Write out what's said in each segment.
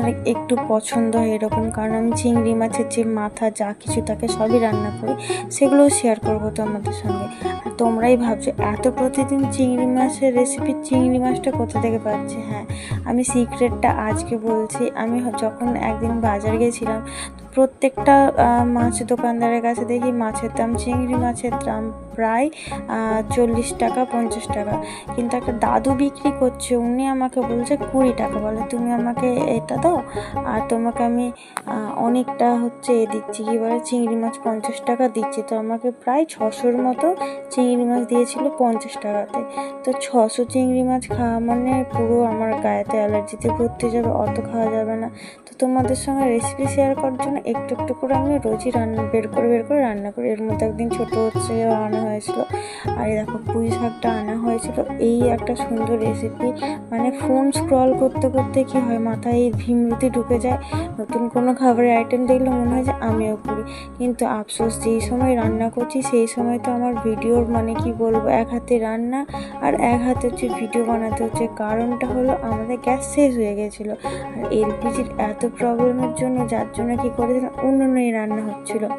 আমার একটু পছন্দ হয় এরকম, কারণ আমি চিংড়ি মাছের যে মাথা যা কিছু থাকে সবই রান্না করি, সেগুলোও শেয়ার করবো তোমাদের সঙ্গে। আর তোমরাই ভাবছো এত প্রতিদিন চিংড়ি মাছের রেসিপি, চিংড়ি মাছটা কোথা থেকে পাচ্ছি। হ্যাঁ, আমি সিক্রেটটা আজকে বলছি। আমি যখন একদিন বাজার গেছিলাম, প্রত্যেকটা মাছ দোকানদারের কাছে দেখি মাছের দাম, চিংড়ি মাছের দাম প্রায় 40 টাকা 50 টাকা, কিন্তু একটা দাদু বিক্রি করছে, উনি আমাকে বলছে 20 টাকা। বলে তুমি আমাকে এটা দাও আর তোমাকে আমি অনেকটা দিচ্ছি, কী বলে চিংড়ি মাছ 50 টাকা দিচ্ছি। তো আমাকে প্রায় 600-র মতো চিংড়ি মাছ দিয়েছিল 50 টাকাতে। তো 600 চিংড়ি মাছ খাওয়া মানে পুরো আমার গায়েতে অ্যালার্জিতে ভর্তি যাবে, অত খাওয়া যাবে না। তো তোমাদের সঙ্গে রেসিপি শেয়ার করার জন্য একটু একটু করে আমি রোজই বের করে রান্না করি। এর মধ্যে একদিন ছোটো আনা হয়েছিল, আর এই দেখো পুঁই শাকটা আনা হয়েছিল। এই একটা সুন্দর রেসিপি, মানে ফোন স্ক্রল করতে করতে কি হয় মাথায় এই ভীমরতি ঢুকে যায়, নতুন কোনো খাবারের আইটেম দেখলে মনে হয় যে আমিও করি। কিন্তু আফসোস, যেই সময় রান্না করছি সেই সময় তো আমার ভিডিওর মানে কি বলবো, এক হাতে রান্না আর এক হাতে ভিডিও বানাতে হচ্ছে। কারণটা হলো আমাদের গ্যাস শেষ হয়ে গেছিলো, আর এলপিজির এত প্রবলেমের জন্য, যার জন্য কি করেছিলাম উনুনেই রান্না হচ্ছিলো।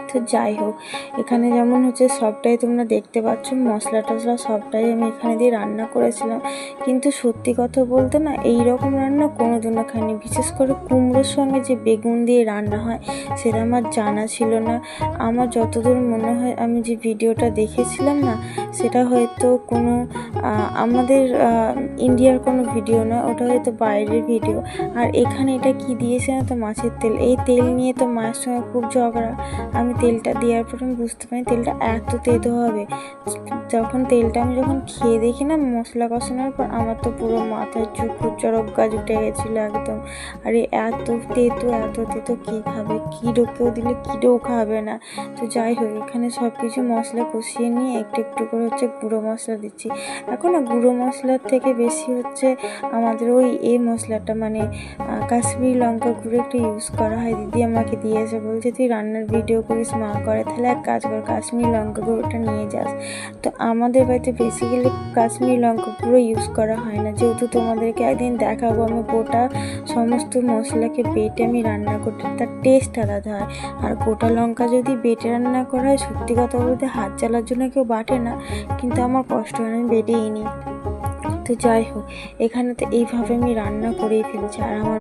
তো যাই হোক, এখানে যেমন সবটাই তোমরা দেখতে পাচ্ছ, মশলা টশলা সবটাই আমি এখানে দিয়ে রান্না করেছিলাম। কিন্তু সত্যি কথা বলতে না, এই রকম রান্না কোনোদিনও খাইনি। বিশেষ করে কুমড়োর সঙ্গে যে বেগুন দিয়ে রান্না হয়, সেটা আমার জানা ছিল না। আমার যতদূর মনে হয়, আমি যে ভিডিওটা দেখেছিলাম না, সেটা হয়তো কোনো আমাদের ইন্ডিয়ার কোনো ভিডিও না, ওটা হয়তো বাইরের ভিডিও। আর এখানে এটা কি দিয়েছে না, তো মাছের তেল। এই তেল নিয়ে তো মায়ের সঙ্গে খুব ঝগড়া। আমি তেলটা দেওয়ার পর আমি বুঝতে পারি তেলটা এত তেতো হবে। আমি যখন খেয়ে দেখি না মশলা কষানোর পর, আমার তো পুরো মাথায় চরক গাছ উঠে গেছিলো একদম। আরে এত তেতো কে খাবে? কেউ দিলে কিডোও খাবে না। তো যাই হোক, এখানে সব কিছু মশলা কষিয়ে নিয়ে একটু একটু করে গুঁড়ো মশলা দিচ্ছি। এখন না গুঁড়ো মশলার থেকে বেশি আমাদের এই মশলাটা, মানে কাশ্মীরি লঙ্কা গুঁড়ো একটু ইউজ করা হয়। দিদি আমাকে দিয়েছে, বলছে তুই রান্নার ভিডিও করিস, মা করে, তাহলে এক কাজ কর, কাশ্মীরি লঙ্কা গুঁড়োটা নিয়ে যাস। তো আমাদের বাড়িতে বেসিক্যালি কাশ্মীরি লঙ্কা গুঁড়ো ইউজ করা হয় না, যেহেতু তোমাদেরকে একদিন দেখাবো আমি গোটা সমস্ত মশলাকে বেটে আমি রান্না করতে, তার টেস্ট আলাদা হয়। আর গোটা লঙ্কা যদি বেটে রান্না করা হয়, সত্যি কথা বলতে হাত জ্বালার জন্য কেউ বাটে না, কিন্তু আমার কষ্ট হয় না, আমি বেটেই নিই। তো যাই হোক, এখানে তো এইভাবে আমি রান্না করেই ফেলছি। আর আমার